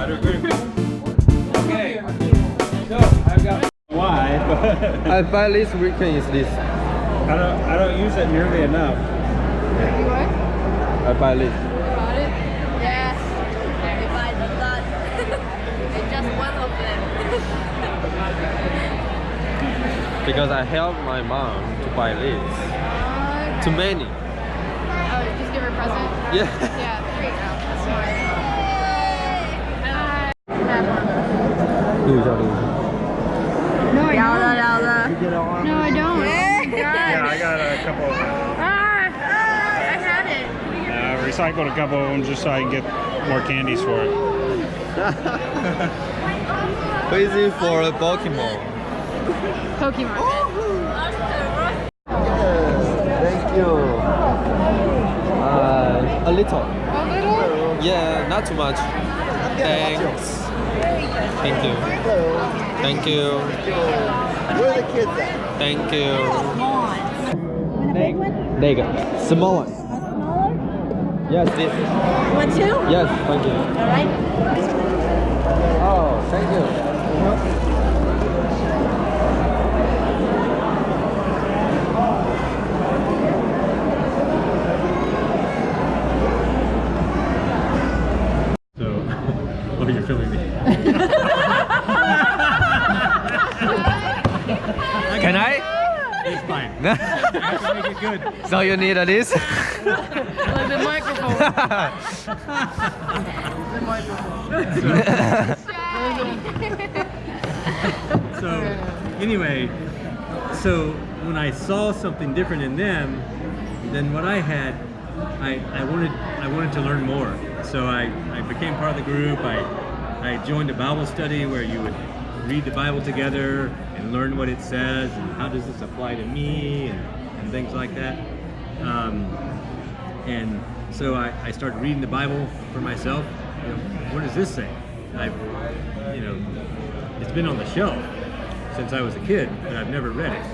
I'd agree. Okay, so I've got why, but I buy this weekend is this. I don't use it nearly enough. You what? I buy this. You bought it? Yes. We buy a lot. It's just one of them. Because I help my mom to buy this. Too many. Oh, just give her a present? Yeah. Yeah, there you go. That's smart. I have one of those. 录一下，录一下。No, I don't. You get on? No, I don't. Yeah, I got a couple. I had it. I recycled a couple of them just so I can get more candies for it. Waiting for a Pokemon. Pokemon. Thank you. A little. A little? Yeah, not too much. Thanks. Thank you. Thank you. Where are the kids at? Thank you. Want a big one? Big. Small one. A smaller? Yes, this. You want two? Yes, thank you. All right. Oh, thank you. So, oh, you're filming me. Can I? It's fine. I can make it good. So you need this? The microphone. So anyway, so when I saw something different in them than what I had, I wanted to learn more. So I became part of the group. I joined a Bible study where you would read the Bible together and learn what it says and how does this apply to me and things like that. And so I started reading the Bible for myself. You know, what does this say? It's been on the shelf since I was a kid, but I've never read it.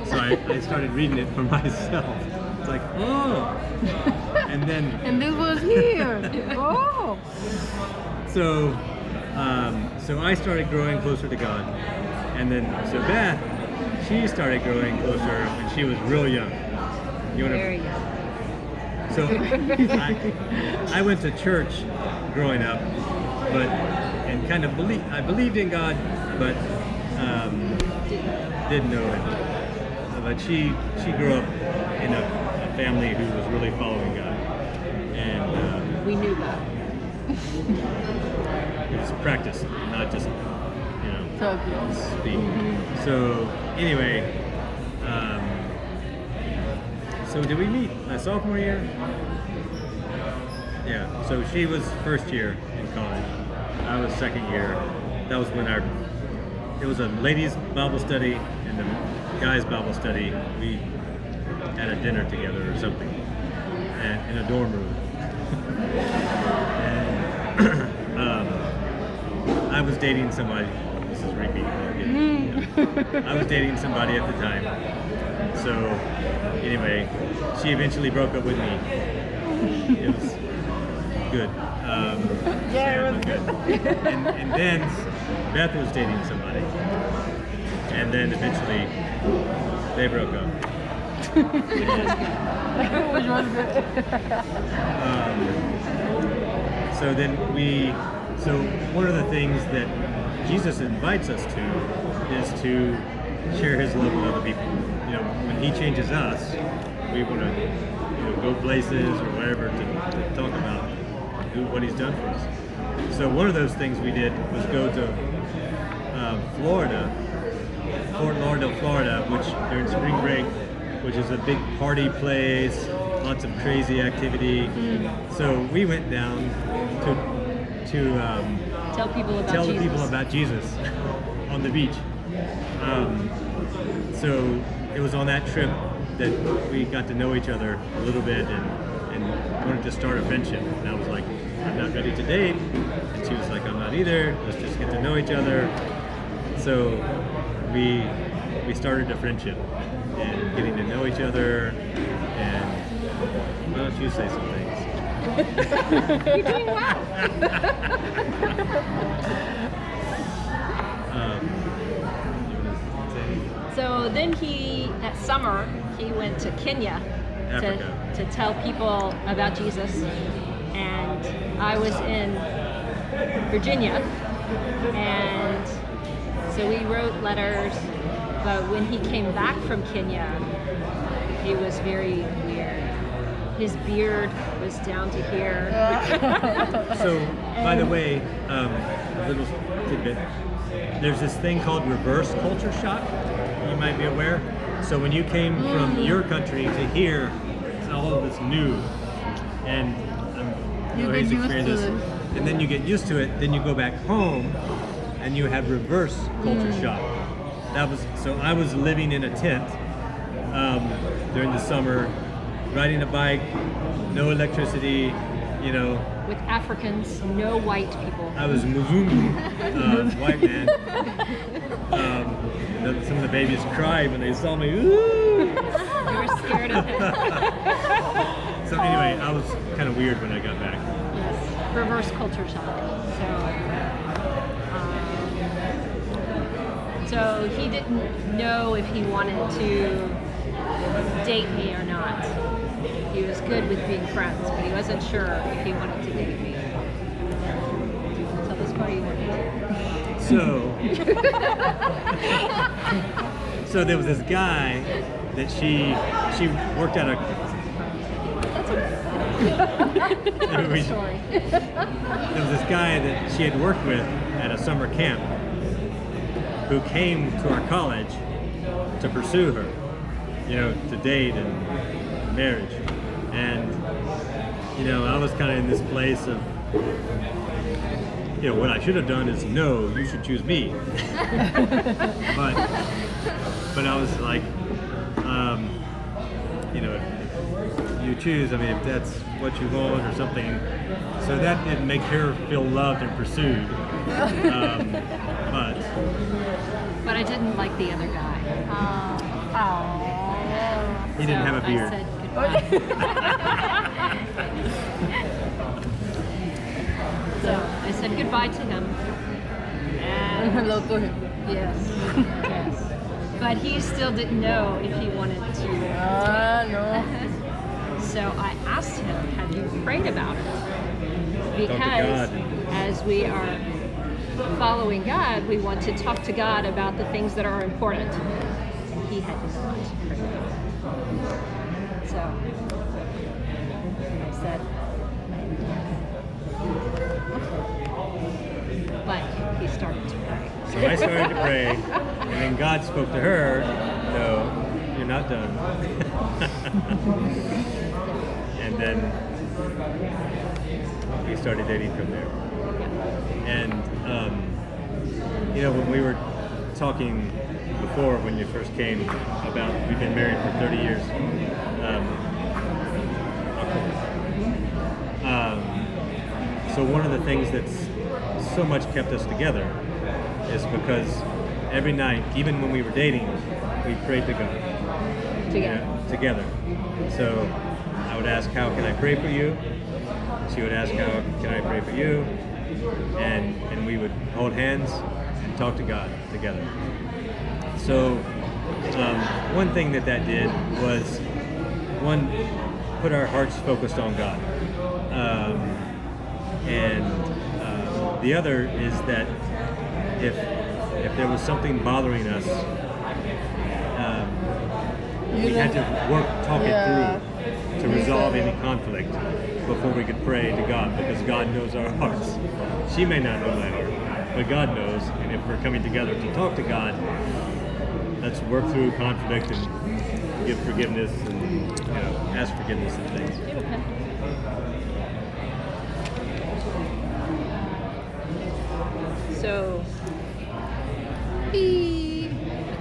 So I started reading it for myself. It's like, oh, and then And this was here. Oh. so I started growing closer to God, and then so Beth, she started growing closer when she was real young. You wanna, Very young. So I went to church growing up, and kind of I believed in God, but didn't know it. But she grew up in a family who was really following God, and We knew that. it was practice, not just So good. speak. So anyway, so did we meet my sophomore year? Yeah. So she was first year in college. I was second year. That was when it was a ladies' Bible study and the guys' Bible study. We had a dinner together or something, and in a dorm room. And I was dating somebody. This is repeat. I was dating somebody at the time. So anyway, she eventually broke up with me. It was good. Yeah, it was good. And then Beth was dating somebody, and then eventually they broke up. Which was good. So then so one of the things that Jesus invites us to is to share his love with other people. When he changes us, we want to go places or wherever to talk about what he's done for us. So one of those things we did was go to Florida, Fort Lauderdale, Florida, which during spring break, which is a big party place, lots of crazy activity. So we went down to Tell people about tell Jesus. people about Jesus on the beach. So it was on that trip that we got to know each other a little bit and wanted to start a friendship. And I was like, I'm not ready to date. And she was like, I'm not either. Let's just get to know each other. So we started a friendship and getting to know each other. And why don't you say some things? You're doing well. So then that summer, he went to Kenya to tell people about Jesus. And I was in Virginia. And so we wrote letters. But when he came back from Kenya, he was very weird. His beard was down to here. So, by the way, a little tidbit. There's this thing called reverse culture shock. You might be aware. So when you came from your country to here, it's all of this new, and he's experienced this. And then you get used to it. Then you go back home, and you have reverse culture shock. So I was living in a tent during the summer, riding a bike, no electricity, With Africans, no white people. I was Mzungu, white man. Some of the babies cried when they saw me. Ooh! You were scared of him. So anyway, I was kind of weird when I got back. Yes, reverse culture shock. So he didn't know if he wanted to date me or not. He was good with being friends, but he wasn't sure if he wanted to date me. Tell the story you wanted to. So there was this guy that she worked at a. That's story. There was this guy that she had worked with at a summer camp who came to our college to pursue her, to date and marriage. And, I was kind of in this place of, what I should have done is, no, you should choose me. but I was like, if you choose, if that's what you want or something. So that didn't make her feel loved and pursued. But I didn't like the other guy. He didn't have a beard. I said goodbye. So I said goodbye to him. And hello to him. yes. But he still didn't know if he wanted to. No. So I asked him, have you prayed about it? Because as we are following God, we want to talk to God about the things that are important. He had not prayed about it. So I said, but he started to pray. So I started to pray, and then God spoke to her, no, you're not done. And then we started dating from there. And, when we were talking before, when you first came, about we've been married for 30 years. So one of the things that's so much kept us together is because every night, even when we were dating, we prayed to God. Together. So I would ask, how can I pray for you? She would ask, how can I pray for you? And we would hold hands and talk to God together. So one thing that did was, one, put our hearts focused on God. The other is that if there was something bothering us, we had to talk it through to resolve any conflict before we could pray to God, because God knows our hearts. She may not know my heart, but God knows, and if we're coming together to talk to God, let's work through conflict and give forgiveness and ask forgiveness and things. So, a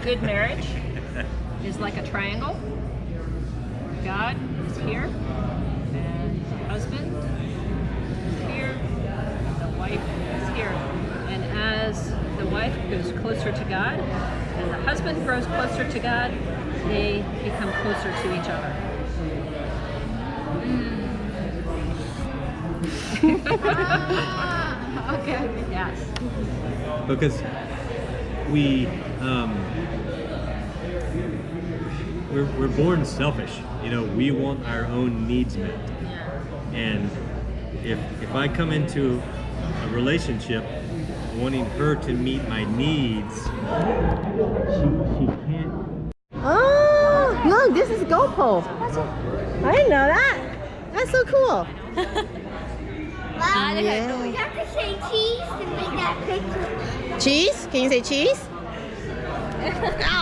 good marriage is like a triangle. God is here, and the husband is here, and the wife is here. And as the wife goes closer to God, and the husband grows closer to God, they become closer to each other. Okay. Yes. Because we're born selfish. You know, we want our own needs met. And if I come into a relationship wanting her to meet my needs, she can't. Oh, look, this is GoPro. I didn't know that. That's so cool. You have to say cheese to make that picture. Cheese? Can you say cheese?